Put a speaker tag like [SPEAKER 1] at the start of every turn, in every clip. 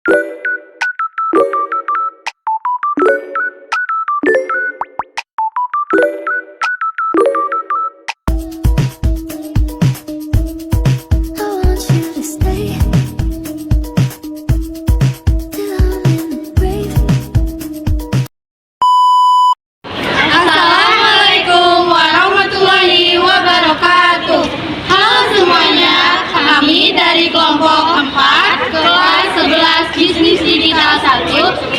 [SPEAKER 1] want you to stay till I'm in the grave.
[SPEAKER 2] Assalamualaikum warahmatullahi wabarakatuh. Halo semuanya, kami dari kelompok 4 kelas 11 Bisnis Digital 1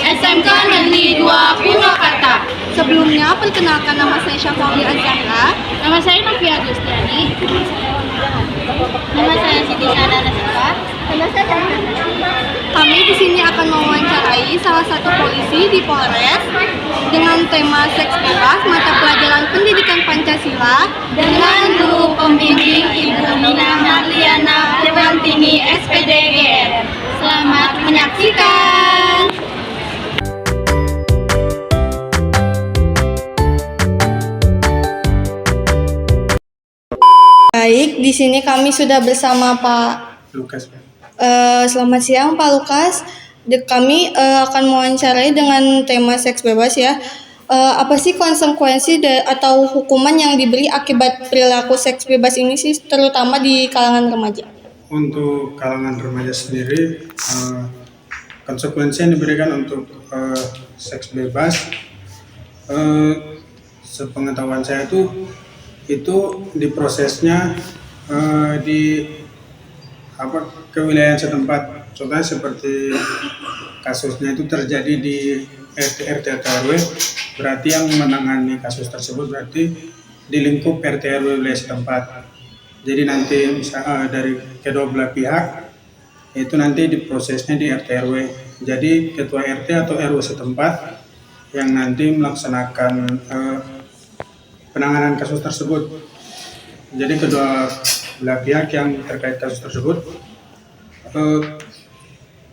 [SPEAKER 2] SMK Negeri 2 Purwakarta.
[SPEAKER 3] Sebelumnya, perkenalkan nama saya Syafawi Azahra.
[SPEAKER 2] Nama saya Novia Agustiani. Nama saya Siti Sadana Seka.
[SPEAKER 3] Kami di sini akan mewawancarai salah satu polisi di Polres dengan tema seks bebas mata pelajaran pendidikan Pancasila
[SPEAKER 2] Dengan guru pembimbing Ibu Mina Marliana Dewantini SPDGR. Selamat menyaksikan.
[SPEAKER 3] Baik, di sini kami sudah bersama Pak
[SPEAKER 4] Lukas.
[SPEAKER 3] Selamat siang Pak Lukas. Kami akan mewawancarai dengan tema seks bebas ya. Apa sih konsekuensi atau hukuman yang diberi akibat perilaku seks bebas ini sih, terutama di kalangan remaja?
[SPEAKER 4] Untuk kalangan remaja sendiri, konsekuensi yang diberikan untuk seks bebas, sepengetahuan saya itu diprosesnya di kewilayahan setempat. Contohnya seperti kasusnya itu terjadi di RT RW, berarti yang menangani kasus tersebut berarti di lingkup RT RW wilayah setempat. Jadi nanti dari kedua belah pihak itu nanti diprosesnya di RT RW. Jadi ketua RT atau RW setempat yang nanti melaksanakan penanganan kasus tersebut. Jadi kedua belah pihak yang terkait kasus tersebut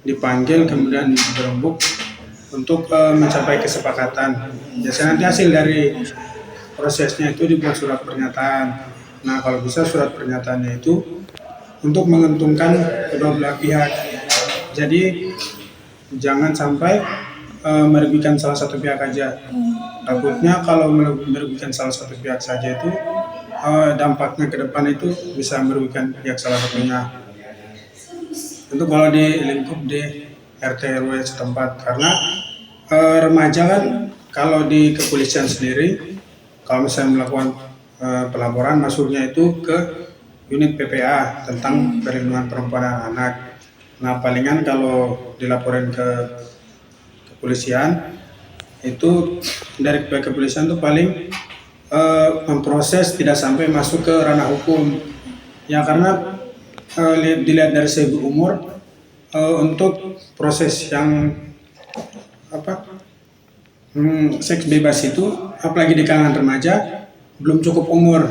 [SPEAKER 4] dipanggil kemudian berembuk untuk mencapai kesepakatan. Biasanya nanti hasil dari prosesnya itu dibuat surat pernyataan. Nah, kalau bisa surat pernyataannya itu untuk menguntungkan kedua belah pihak. Jadi jangan sampai merugikan salah satu pihak aja. Takutnya kalau merugikan salah satu pihak saja itu dampaknya ke depan itu bisa merugikan pihak salah satunya. Untuk kalau di lingkup di RT RW setempat, karena remaja kan kalau di kepolisian sendiri kalau misalnya melakukan pelaporan masuknya itu ke unit PPA tentang perlindungan perempuan dan anak. Nah, palingan kalau dilaporin ke kepolisian itu dari pihak kepolisian itu paling memproses tidak sampai masuk ke ranah hukum. Ya karena dilihat dari segi umur untuk proses yang seks bebas itu apalagi di kalangan remaja belum cukup umur,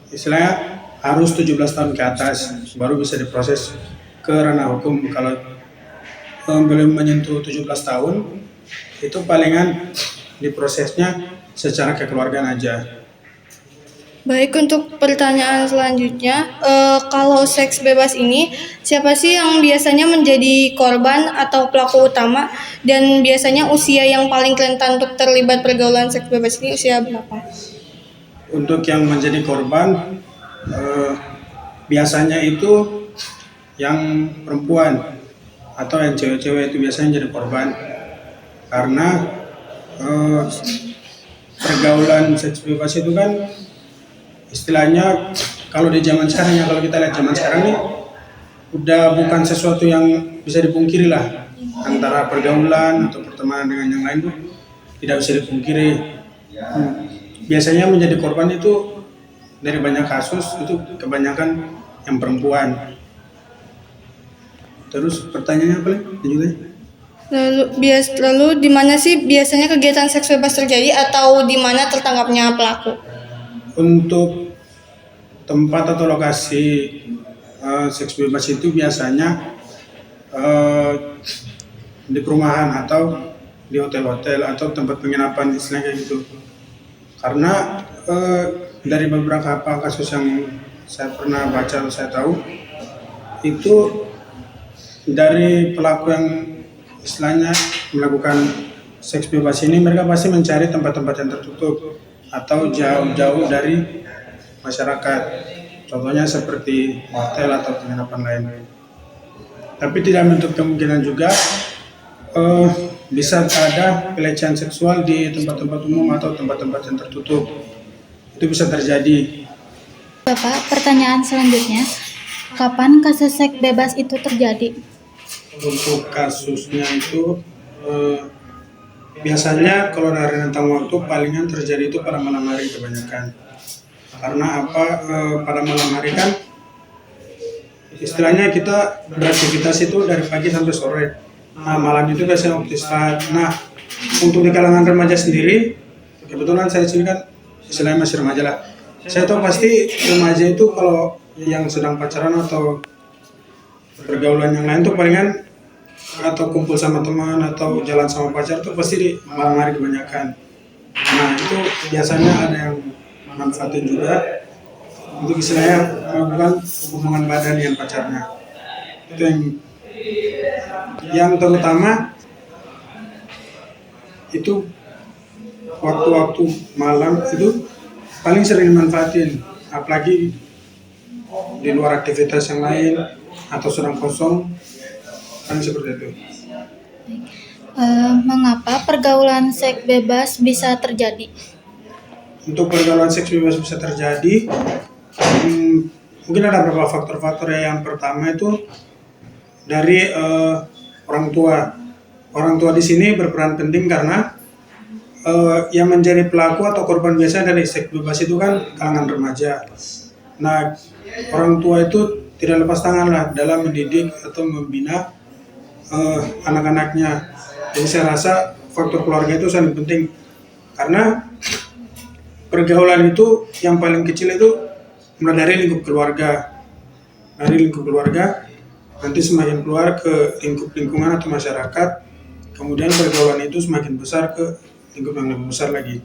[SPEAKER 4] istilahnya harus 17 tahun ke atas baru bisa diproses ke ranah hukum. Kalau belum menyentuh 17 tahun itu palingan diprosesnya secara kekeluargaan aja.
[SPEAKER 3] Baik, untuk pertanyaan selanjutnya, kalau seks bebas ini, siapa sih yang biasanya menjadi korban atau pelaku utama, dan biasanya usia yang paling rentan untuk terlibat pergaulan seks bebas ini usia berapa?
[SPEAKER 4] Untuk yang menjadi korban, biasanya itu yang perempuan atau yang cewek-cewek itu biasanya jadi korban, karena pergaulan seks bebas itu kan istilahnya kalau di zaman sekarang ya, kalau kita lihat zaman sekarang nih udah bukan sesuatu yang bisa dipungkiri lah, antara pergaulan atau pertemanan dengan yang lain tuh tidak bisa dipungkiri. Biasanya menjadi korban itu dari banyak kasus itu kebanyakan yang perempuan. Terus pertanyaannya apa lagi?
[SPEAKER 3] Lalu di mana sih biasanya kegiatan seks bebas terjadi atau di mana tertangkapnya pelaku?
[SPEAKER 4] Untuk tempat atau lokasi seks bebas itu biasanya di perumahan atau di hotel-hotel atau tempat penginapan, istilahnya kayak gitu. Karena dari beberapa kasus yang saya pernah baca atau saya tahu itu dari pelaku yang istilahnya melakukan seks bebas ini, mereka pasti mencari tempat-tempat yang tertutup atau jauh-jauh dari masyarakat. Contohnya seperti hotel atau penginapan lain. Tapi tidak menutup kemungkinan juga bisa ada pelecehan seksual di tempat-tempat umum atau tempat-tempat yang tertutup. Itu bisa terjadi.
[SPEAKER 2] Bapak, pertanyaan selanjutnya, kapan kasus seks bebas itu terjadi?
[SPEAKER 4] Untuk kasusnya itu biasanya kalau dari rentang waktu palingan terjadi itu pada malam hari kebanyakan. Karena apa? Pada malam hari kan istilahnya kita beraktivitas itu dari pagi sampai sore. Nah, malam itu biasanya waktu istirahat. Nah, untuk di kalangan remaja sendiri, kebetulan saya sini kan istilahnya masih remaja lah. Saya tahu pasti remaja itu kalau yang sedang pacaran atau pergaulan yang lain tuh palingan atau kumpul sama teman atau jalan sama pacar tuh pasti di malam hari kebanyakan. Nah, itu biasanya ada yang manfaatin juga untuk istilahnya melakukan hubungan badan dengan pacarnya. Itu yang terutama itu waktu-waktu malam itu paling sering dimanfaatin, apalagi di luar aktivitas yang lain atau sedang kosong, kan seperti itu.
[SPEAKER 2] Mengapa pergaulan seks bebas bisa terjadi?
[SPEAKER 4] Untuk pergaulan seks bebas bisa terjadi, mungkin ada beberapa faktor-faktor ya. Yang pertama itu dari orang tua. Orang tua di sini berperan penting karena yang menjadi pelaku atau korban biasa dari seks bebas itu kan kalangan remaja. Nah, orang tua itu tidak lepas tangan lah dalam mendidik atau membina anak-anaknya. Jadi saya rasa faktor keluarga itu sangat penting karena pergaulan itu yang paling kecil itu mulai dari lingkup keluarga. Dari lingkup keluarga nanti semakin keluar ke lingkup lingkungan atau masyarakat, kemudian pergaulan itu semakin besar ke lingkup yang lebih besar lagi.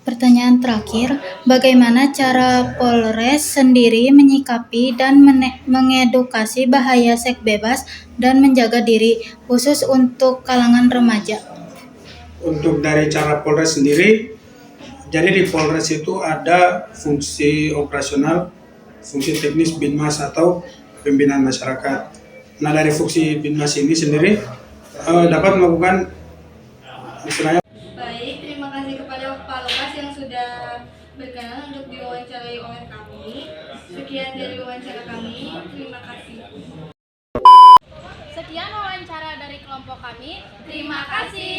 [SPEAKER 2] Pertanyaan terakhir, bagaimana cara Polres sendiri menyikapi dan mengedukasi bahaya seks bebas dan menjaga diri, khusus untuk kalangan remaja?
[SPEAKER 4] Untuk dari cara Polres sendiri, jadi di Polres itu ada fungsi operasional, fungsi teknis Binmas atau pembinaan masyarakat. Nah, dari fungsi Binmas ini sendiri dapat melakukan istilahnya.
[SPEAKER 3] Baik, terima kasih kepada Pak Lukas yang sudah berkenan untuk diwawancarai oleh kami. Sekian dari wawancara kami, terima kasih.
[SPEAKER 2] Sekian wawancara dari kelompok kami. Terima kasih.